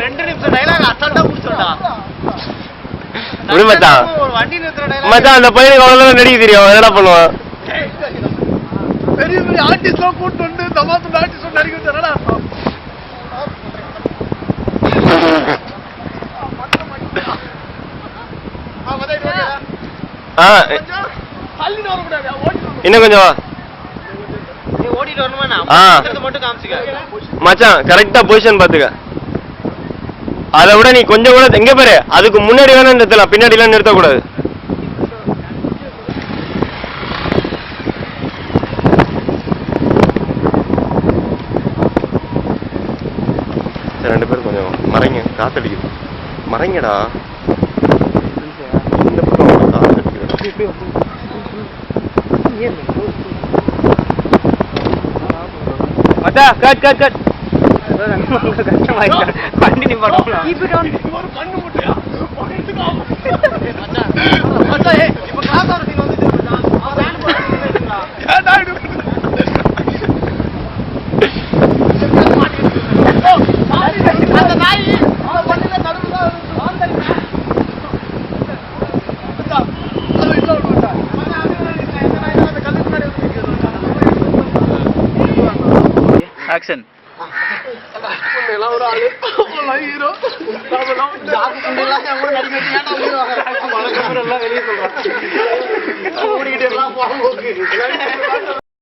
2 நிமிஷம் டைலாக் அசால்ட்டா முடிச்சோம்டா. விடு மச்சான். ஒரு வண்டி நிறுத்துற டைலாக். மச்சான் அந்த பையனுக்கு அவ்வளவு நடிக்க தெரியும். என்னடா பண்ணுவான்? பெரிய பெரிய ஆர்டிஸ்ட்லாம் கூட்டு வந்து தமாத்து ஆர்டிஸ்ட் நடிக்க வச்சாரடா. இன்னும் கொஞ்சம் ஓடிட்டு வரணுமா? மட்டும் காமிச்சுக்க மச்சான். கரெக்டா பொசிஷன் பாத்துக்க. அதை விட நீ கொஞ்சம் கூட எங்க பாரு, அதுக்கு முன்னாடி வேணா நிறுத்தலாம், பின்னாடி எல்லாம் நிறுத்தக்கூடாது. ரெண்டு பேரும் கொஞ்சம் மறைங்க, காத்தடிக்குது. மறைங்கடா. இந்த பக்கம் காத்தடிக்குது. மச்சா கட் கட் கட். வண்டி நீ பண்ணலாம். ஒரு பண்ணு முட்டையா? மச்சா ஏய் இப்ப கிளாஸ் ஆற சீன் வந்துச்சு மச்சான். ஃபேன் போடுறீங்களா? ஏடா இது. அந்த நாய் அவ பண்ணில தடுப்புல ஆந்தரி. மச்சா அது இல்ல விடுடா. மச்சான் அது இந்த நாய் அந்த கல்லு முன்னாடி வந்து நிக்குது. ஆக்ஷன். எல்லாம் ஒரு ஆளு ஹீரோ வெளியே சொல்றான்.